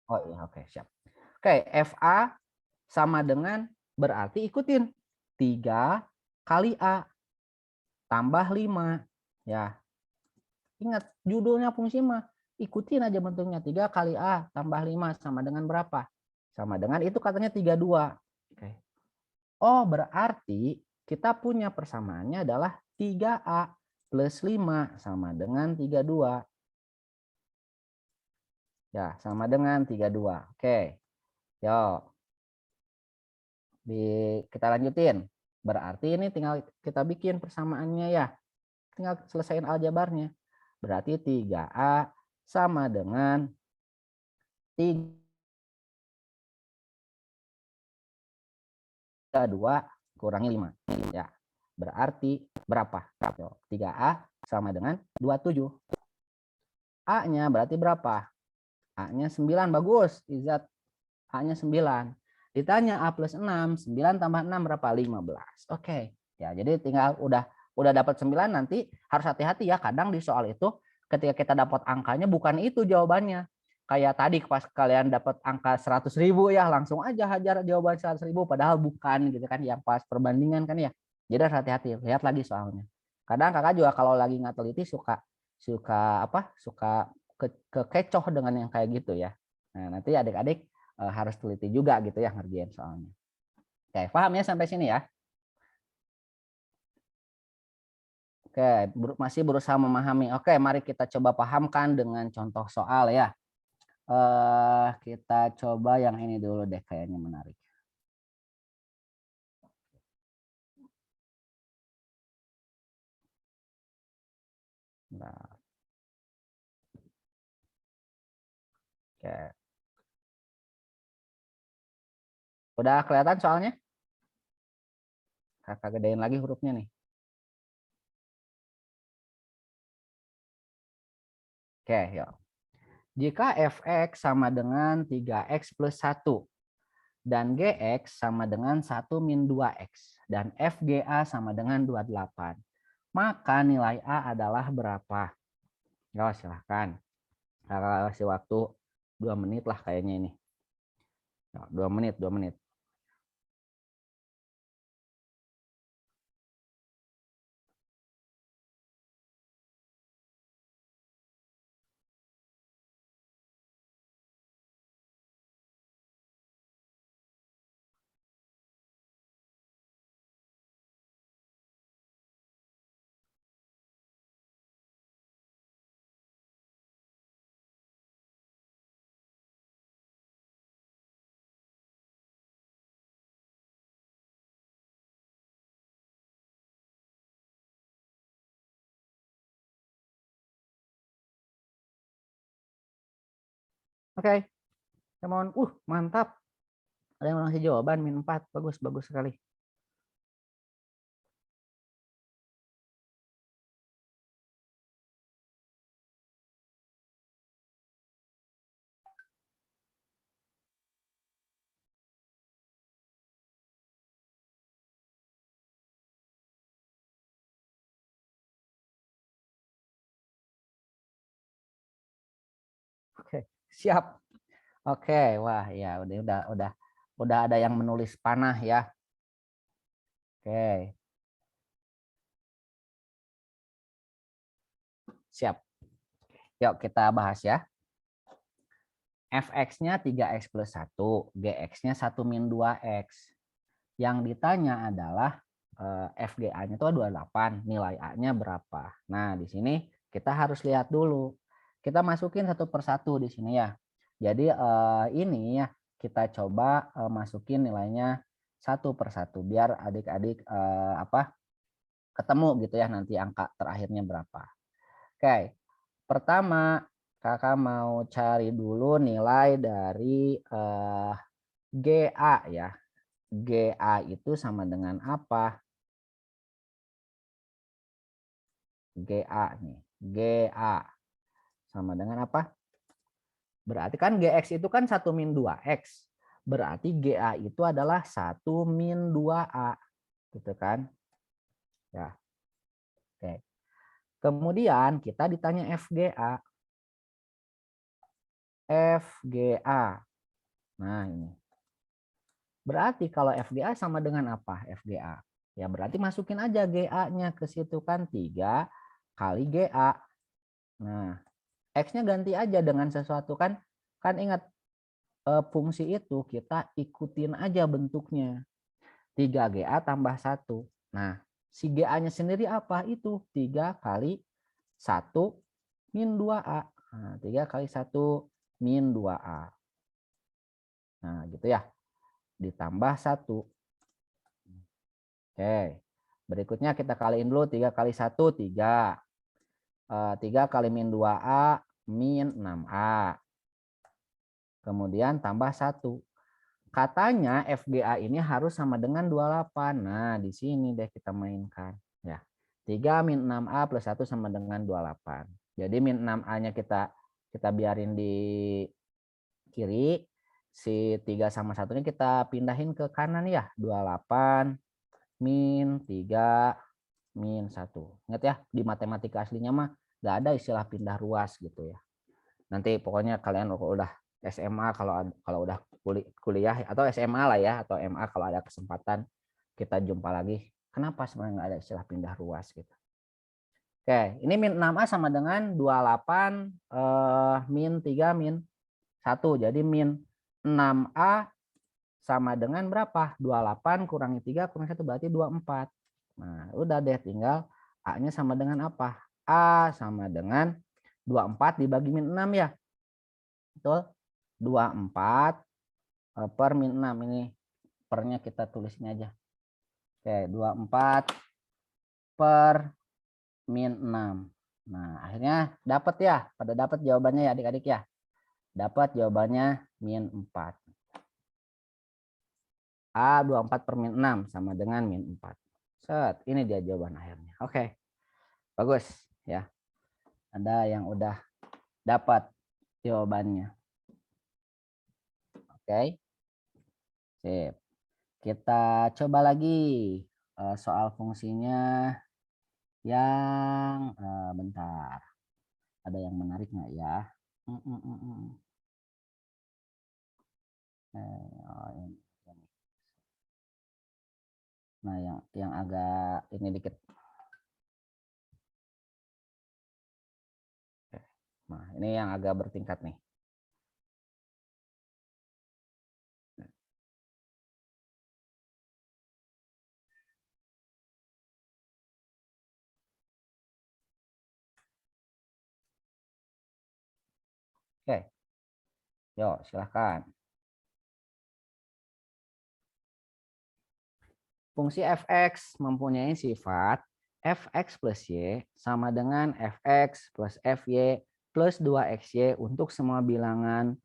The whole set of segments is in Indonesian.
Oh iya, oke, siap. Oke, FA sama dengan, berarti ikutin 3 kali A tambah 5. Ya, ingat judulnya fungsi mah. Ikutin aja bentuknya, 3 kali A tambah 5 sama dengan berapa? Sama dengan itu katanya 32. Oke. Oh, berarti kita punya persamaannya adalah 3A plus 5 sama dengan 32. Ya, sama dengan 32. Oke. Yuk. Kita lanjutin. Berarti ini tinggal kita bikin persamaannya ya. Tinggal selesaiin aljabarnya. Berarti 3A sama dengan 32 kurangi 5. Ya. Berarti berapa? 3A sama dengan 27. A-nya berarti berapa? A-nya 9. Bagus. Izat. A-nya 9. Ditanya A plus 6. 9 tambah 6 berapa? 15. Oke. Ya, jadi tinggal udah dapat 9, nanti harus hati-hati ya. Kadang di soal itu ketika kita dapat angkanya bukan itu jawabannya. Kayak tadi pas kalian dapat angka 100.000 ya, langsung aja hajar jawaban 100.000 padahal bukan gitu kan, yang pas perbandingan kan ya. Jadi harus hati-hati, lihat lagi soalnya. Kadang kakak juga kalau lagi nggak teliti suka suka kekecoh dengan yang kayak gitu ya. Nah, nanti adik-adik harus teliti juga gitu ya ngerjain soalnya. Oke, paham ya sampai sini ya? Oke, masih berusaha memahami. Oke, mari kita coba pahamkan dengan contoh soal ya. Kita coba yang ini dulu deh, kayaknya menarik. Nah, oke. Udah kelihatan soalnya? Kakak gedein lagi hurufnya nih. Oke, yuk. Jika fx sama dengan 3x plus 1 dan gx sama dengan 1 min 2x dan fga sama dengan 28, maka nilai A adalah berapa? Ya, silahkan. Kakak kasih waktu 2 menit lah kayaknya ini. 2 menit, 2 menit. Oke, come on. Mantap. Ada yang ngasih jawaban min 4. Bagus, bagus sekali. Oke, siap. Oke, wah ya udah ada yang menulis panah ya. Oke, siap. Yuk kita bahas ya. Fx-nya 3x plus 1, gx-nya 1 min 2x. Yang ditanya adalah FGA-nya itu 28, nilai A-nya berapa. Nah, di sini kita harus lihat dulu. Kita masukin satu persatu di sini ya. Jadi ini ya kita coba masukin nilainya satu persatu biar adik-adik ketemu gitu ya nanti angka terakhirnya berapa. Oke, pertama kakak mau cari dulu nilai dari GA ya. GA itu sama dengan apa? GA nih. GA sama dengan apa? Berarti kan GX itu kan 1 min 2X. Berarti GA itu adalah 1 min 2A. Gitu kan? Ya. Oke. Kemudian kita ditanya FGA. FGA. Nah, ini. Berarti kalau FGA sama dengan apa? FGA. Ya berarti masukin aja GA-nya ke situ kan 3 kali GA. Nah, X-nya ganti aja dengan sesuatu kan. Kan ingat fungsi itu kita ikutin aja bentuknya. 3GA tambah 1. Nah, si GA-nya sendiri apa? Itu 3 kali 1 min 2A. Nah, 3 kali 1 min 2A. Nah, gitu ya. Ditambah 1. Oke. Berikutnya kita kaliin dulu 3 kali 1, 3. 3 kali min 2A, min 6A. Kemudian tambah 1. Katanya FGA ini harus sama dengan 28. Nah, di sini deh kita mainkan. Ya. 3 min 6A plus 1 sama dengan 28. Jadi min 6A-nya kita biarin di kiri. Si 3 sama 1-nya kita pindahin ke kanan ya. 28 min 3 min 1. Ingat ya, di matematika aslinya mah nggak ada istilah pindah ruas gitu ya. Nanti pokoknya kalian udah SMA kalau udah kuliah atau SMA lah ya, atau MA kalau ada kesempatan kita jumpa lagi. Kenapa sebenarnya nggak ada istilah pindah ruas gitu. Oke, ini min 6A sama dengan 28 min 3 min 1. Jadi min 6A sama dengan berapa? 28 kurangi 3 kurangi 1 berarti 24. Nah, udah deh tinggal A-nya sama dengan apa? A sama dengan 24 dibagi min 6 ya. Betul? 24 per min 6 ini pernya kita tulisnya aja. Oke, 24 per min 6. Nah, akhirnya dapat ya. Pada dapat jawabannya ya adik-adik ya. Dapat jawabannya min 4. A 24 per min 6 sama dengan min 4. Set, ini dia jawaban akhirnya. Oke. Bagus ya. Ada yang udah dapat jawabannya. Oke. Sip. Kita coba lagi soal fungsinya yang bentar. Ada yang menarik nggak ya? Nah, yang agak ini dikit. Nah, ini yang agak bertingkat nih. Oke. Yuk, silahkan. Fungsi fx mempunyai sifat fx plus y sama dengan fx plus fy plus 2xy untuk semua bilangan,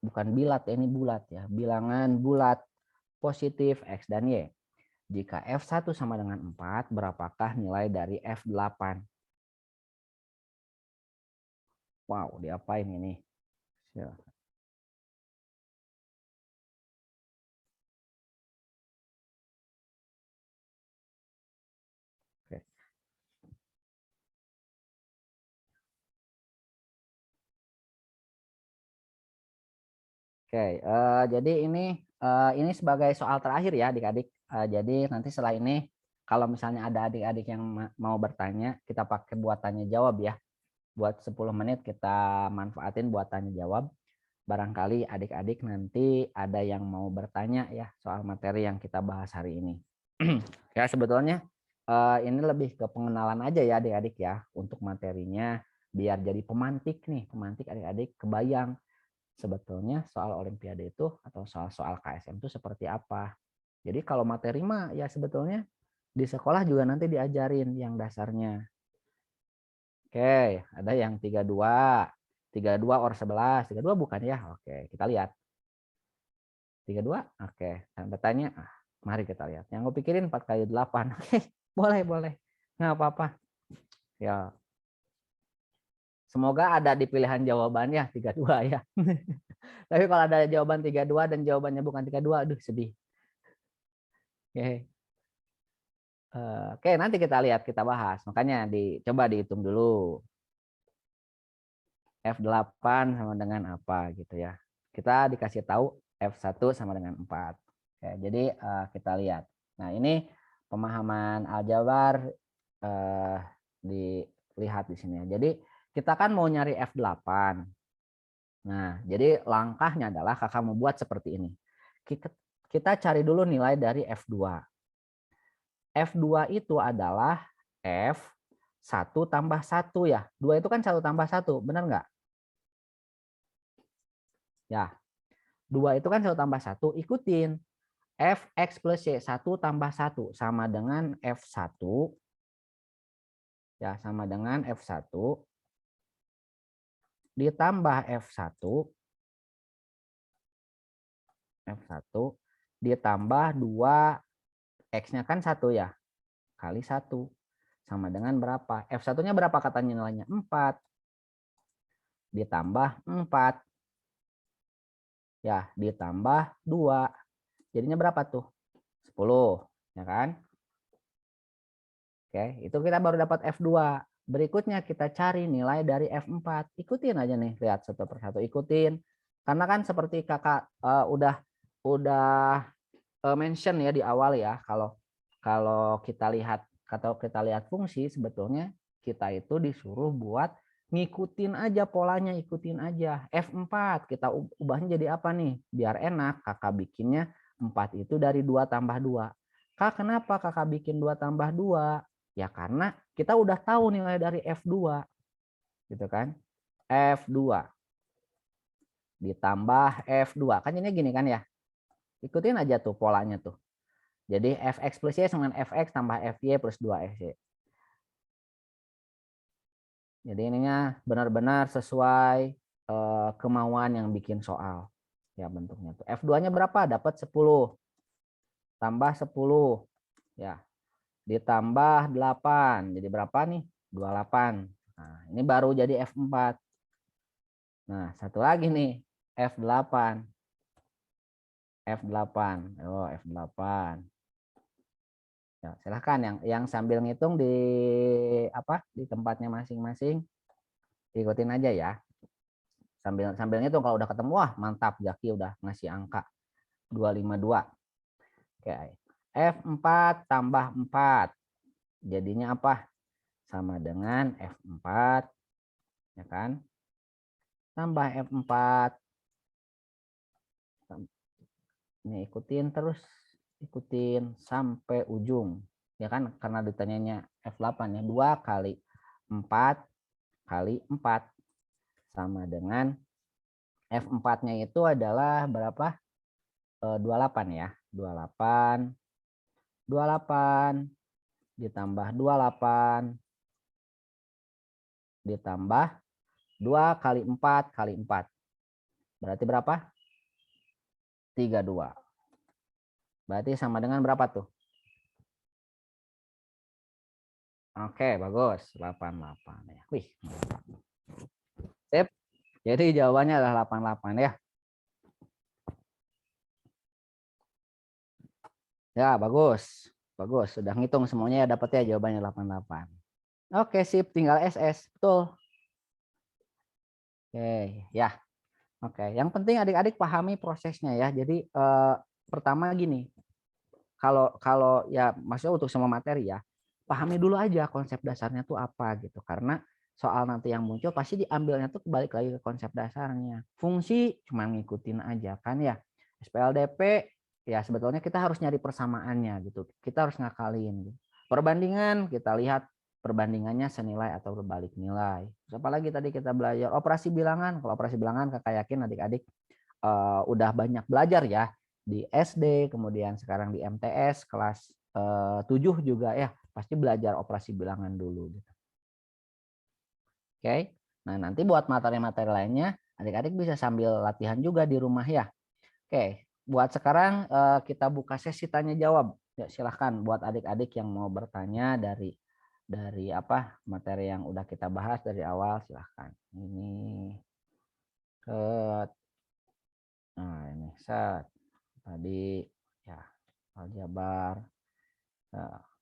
bukan bilat ya, ini bulat ya, bilangan bulat positif x dan y. Jika f1 sama dengan 4, berapakah nilai dari f8? Wow, diapain ini? Oke. Oke, jadi ini sebagai soal terakhir ya adik-adik. Jadi nanti setelah ini kalau misalnya ada adik-adik yang mau bertanya, kita pakai buat tanya jawab ya. Buat 10 menit kita manfaatin buat tanya jawab. Barangkali adik-adik nanti ada yang mau bertanya ya soal materi yang kita bahas hari ini. Ya sebetulnya ini lebih ke pengenalan aja ya adik-adik ya untuk materinya, biar jadi pemantik nih, pemantik adik-adik kebayang sebetulnya soal olimpiade itu atau soal-soal KSM itu seperti apa. Jadi kalau materi mah ya sebetulnya di sekolah juga nanti diajarin yang dasarnya. Oke, ada yang 32. 32 or 11. 32 bukan ya? Oke, kita lihat. 32. Oke, tanda tanya. Mari kita lihat. Yang gue pikirin 4 kali 8. Oke, boleh, boleh. Nggak apa-apa. Ya. Semoga ada di pilihan jawabannya 32 ya. Tapi kalau ada jawaban 32 dan jawabannya bukan 32, aduh sedih. Oke. Oke, nanti kita lihat, kita bahas. Makanya coba dihitung dulu. F8 sama dengan apa gitu ya. Kita dikasih tahu F1 sama dengan 4. Oke, jadi kita lihat. Nah, ini pemahaman aljabar dilihat di sini. Jadi kita kan mau nyari F8. Nah, jadi langkahnya adalah kakak membuat seperti ini. Kita cari dulu nilai dari F2. F2 itu adalah F1 tambah 1 ya. 2 itu kan 1 tambah 1, benar nggak? Ya, 2 itu kan 1 tambah 1, ikutin. Fx plus Y, 1 tambah 1 sama dengan F1. Ya, sama dengan F1 ditambah F1 ditambah 2 X-nya kan 1 ya, kali 1 sama dengan berapa? F1-nya berapa katanya nilainya? 4 ditambah 4 ya, ditambah 2. Jadinya berapa tuh? 10, ya kan? Oke, itu kita baru dapat F2. Berikutnya kita cari nilai dari F4. Ikutin aja nih, lihat satu persatu, ikutin. Karena kan seperti kakak udah mention ya di awal ya, kalau kita lihat fungsi, sebetulnya kita itu disuruh buat ngikutin aja polanya, ikutin aja. F4 kita ubahnya jadi apa nih? Biar enak, kakak bikinnya 4 itu dari 2 tambah 2. Kak, kenapa kakak bikin 2 tambah 2? Ya karena kita udah tahu nilai dari F2 gitu kan. F2 ditambah F2 kan ini gini kan ya. Ikutin aja tuh polanya tuh. Jadi Fx plus Y sama dengan Fx tambah Fy plus 2Fy. Jadi ininya benar-benar sesuai kemauan yang bikin soal. Ya bentuknya tuh. F2-nya berapa? Dapat 10. Tambah 10. Ya. Ditambah 8. Jadi berapa nih? 28. Nah, ini baru jadi F4. Nah, satu lagi nih, F8. F8. Oh, F8. Ya, silahkan yang sambil ngitung di tempatnya masing-masing, ikutin aja ya. Sambil ngitung, kalau udah ketemu, wah mantap, Jaki udah ngasih angka 252. Oke. F4 tambah 4. Jadinya apa? Sama dengan F4, ya kan? Tambah F4. Ini ikutin sampai ujung. Ya kan, karena ditanyanya F8 ya, 2 kali 4 kali 4 sama dengan F4-nya itu adalah berapa? 28 ya. 28 ditambah 28 ditambah 2 kali 4 kali 4. Berarti berapa? 32. Berarti sama dengan berapa tuh? Oke, bagus. 88 ya. Wih. Sip. Jadi jawabannya adalah 88 ya. Ya, bagus. Bagus. Sudah ngitung semuanya ya, dapat ya jawabannya 88. Oke, sip. Tinggal SS. Betul. Oke, ya. Oke, yang penting adik-adik pahami prosesnya ya. Jadi pertama gini, kalau ya maksudnya untuk semua materi ya, pahami dulu aja konsep dasarnya tuh apa gitu. Karena soal nanti yang muncul pasti diambilnya tuh balik lagi ke konsep dasarnya. Fungsi cuma ngikutin aja kan ya. SPLDP ya sebetulnya kita harus nyari persamaannya gitu. Kita harus ngakalin gitu. Perbandingan kita lihat perbandingannya senilai atau berbalik nilai. Terus apalagi tadi kita belajar operasi bilangan. Kalau operasi bilangan kakak yakin adik-adik udah banyak belajar ya di SD, kemudian sekarang di MTS kelas 7 juga ya, pasti belajar operasi bilangan dulu gitu. Oke. Nah, nanti buat materi-materi lainnya adik-adik bisa sambil latihan juga di rumah ya. Oke, buat sekarang kita buka sesi tanya jawab. Ya, silahkan buat adik-adik yang mau bertanya dari apa materi yang udah kita bahas dari awal, silahkan. Ini set. Nah, ini set. Tadi ya aljabar.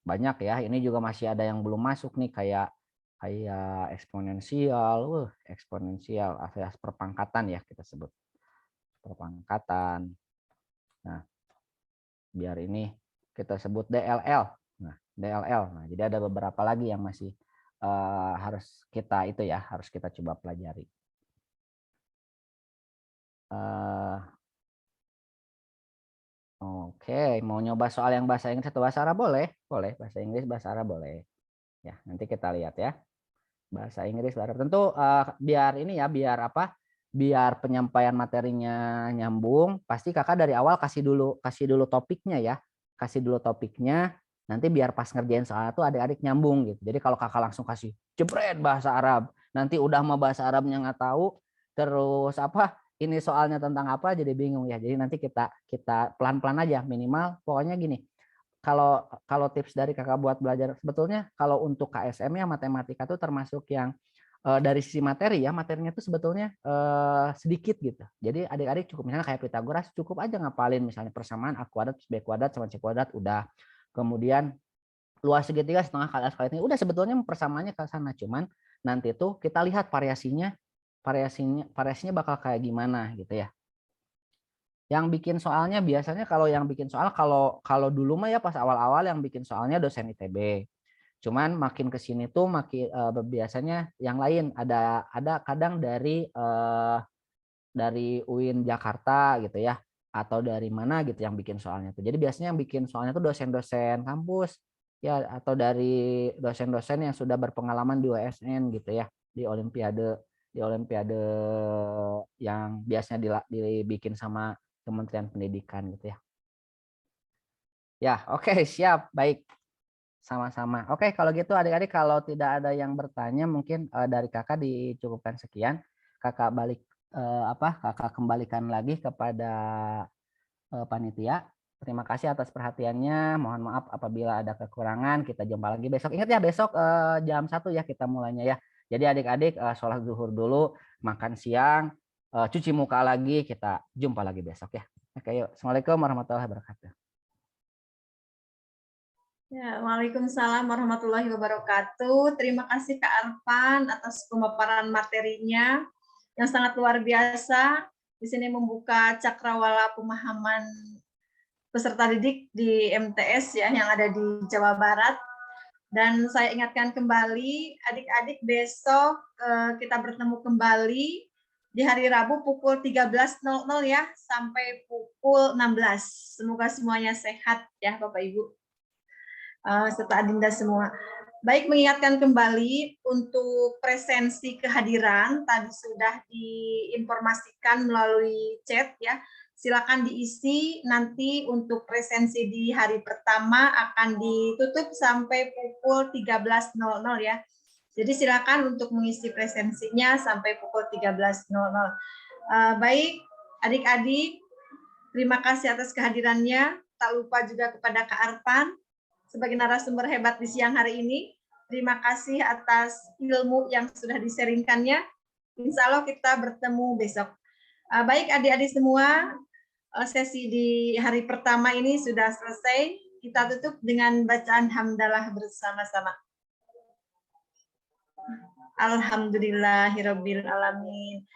Banyak ya, ini juga masih ada yang belum masuk nih kayak kayak eksponensial, eksponensial alias perpangkatan ya kita sebut. Perpangkatan. Nah, biar ini kita sebut DLL. Nah, DLL. Nah, jadi ada beberapa lagi yang masih harus kita harus kita coba pelajari. Oke, mau nyoba soal yang bahasa Inggris atau bahasa Arab boleh? Boleh, bahasa Inggris, bahasa Arab boleh. Ya, nanti kita lihat ya. Bahasa Inggris, bahasa Arab. Tentu biar ini ya, biar apa? Biar penyampaian materinya nyambung, pasti Kakak dari awal kasih dulu topiknya ya. Kasih dulu topiknya, nanti biar pas ngerjain soal itu adik-adik nyambung gitu. Jadi kalau Kakak langsung kasih jebret bahasa Arab, nanti udah mau bahasa Arabnya nggak tahu, terus apa? Ini soalnya tentang apa jadi bingung ya. Jadi nanti kita pelan-pelan aja, minimal pokoknya gini. Kalau tips dari Kakak buat belajar, sebetulnya kalau untuk KSM ya matematika itu termasuk yang dari sisi materi ya, materinya itu sebetulnya sedikit gitu. Jadi adik-adik cukup misalnya kayak Pitagoras cukup aja ngapalin misalnya persamaan A kuadrat plus B kuadrat sama C kuadrat udah. Kemudian luas segitiga setengah kali A sekali ini udah, sebetulnya persamaannya ke sana, cuman nanti tuh kita lihat variasinya bakal kayak gimana gitu ya. Yang bikin soalnya biasanya yang bikin soal kalau dulu mah ya pas awal-awal yang bikin soalnya dosen ITB. Cuman makin ke sini tuh makin biasanya yang lain ada kadang dari UIN Jakarta gitu ya, atau dari mana gitu yang bikin soalnya tuh. Jadi biasanya yang bikin soalnya tuh dosen-dosen kampus ya, atau dari dosen-dosen yang sudah berpengalaman di USN gitu ya, di olimpiade yang biasanya dibikin sama Kementerian Pendidikan gitu ya. Ya, oke, siap. Baik. Sama-sama. Oke, kalau gitu adik-adik kalau tidak ada yang bertanya mungkin dari Kakak dicukupkan sekian. Kakak Kakak kembalikan lagi kepada panitia. Terima kasih atas perhatiannya. Mohon maaf apabila ada kekurangan. Kita jumpa lagi besok. Ingat ya besok jam 1 ya kita mulainya ya. Jadi adik-adik sholat zuhur dulu, makan siang, cuci muka lagi. Kita jumpa lagi besok ya. Oke, yuk. Assalamualaikum warahmatullahi wabarakatuh. Ya, Waalaikumsalam warahmatullahi wabarakatuh. Terima kasih Kak Arfan atas pemaparan materinya yang sangat luar biasa. Di sini membuka cakrawala pemahaman peserta didik di MTS ya yang ada di Jawa Barat. Dan saya ingatkan kembali adik-adik besok kita bertemu kembali di hari Rabu pukul 13.00 ya sampai pukul 16. Semoga semuanya sehat ya Bapak Ibu. Serta Adinda semua. Baik, mengingatkan kembali untuk presensi kehadiran tadi sudah diinformasikan melalui chat ya. Silakan diisi, nanti untuk presensi di hari pertama akan ditutup sampai pukul 13.00 ya. Jadi silakan untuk mengisi presensinya sampai pukul 13.00. Baik, adik-adik, terima kasih atas kehadirannya. Tak lupa juga kepada Kak Arfan sebagai narasumber hebat di siang hari ini. Terima kasih atas ilmu yang sudah diseringkannya. Insya Allah kita bertemu besok. Baik adik-adik semua, sesi di hari pertama ini sudah selesai. Kita tutup dengan bacaan hamdalah bersama-sama. Alhamdulillahirabbil alamin.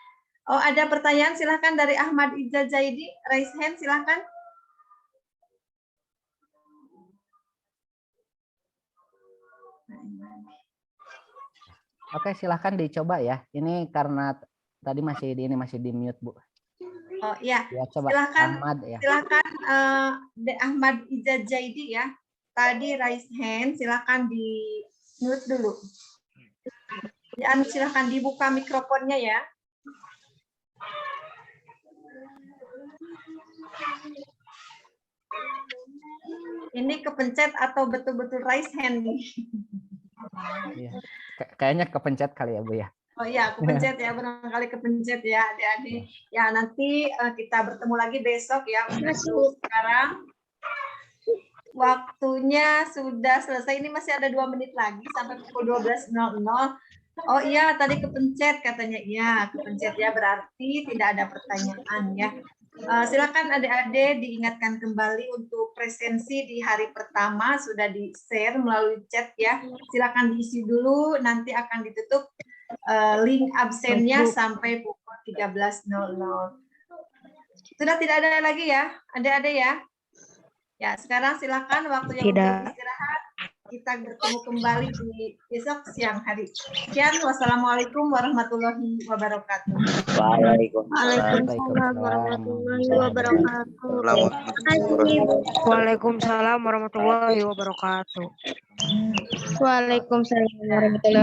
Oh, ada pertanyaan, silahkan dari Ahmad Iza Zaidi, raise hand silahkan. Oke, silahkan dicoba ya. Ini karena tadi masih di mute, Bu. Oh iya, ya, coba. Silahkan Ahmad ya. Silahkan Ahmad Iza Zaidi ya. Tadi raise hand, silahkan di mute dulu. Dan silahkan dibuka mikrofonnya ya. Ini kepencet atau betul-betul raise hand nih? Iya. Kayaknya kepencet kali ya Bu ya. Oh iya, kepencet ya, barangkali kepencet ya adik-adik. Ya nanti kita bertemu lagi besok ya. Untuk sekarang waktunya sudah selesai. Ini masih ada 2 menit lagi sampai pukul 12.00. Oh iya, tadi kepencet katanya. Iya, kepencet ya, berarti tidak ada pertanyaan ya. Silakan adik-adik diingatkan kembali untuk presensi di hari pertama sudah di-share melalui chat ya. Silakan diisi dulu, nanti akan ditutup link absennya sampai pukul 13.00. Sudah tidak ada lagi ya, adik-adik ya? Ya, sekarang silakan waktunya untuk istirahat. Kita bertemu kembali di besok siang hari. Sekian, wassalamualaikum warahmatullahi wabarakatuh. Waalaikumsalam warahmatullahi wabarakatuh. Waalaikumsalam warahmatullahi wabarakatuh. Waalaikumsalam warahmatullahi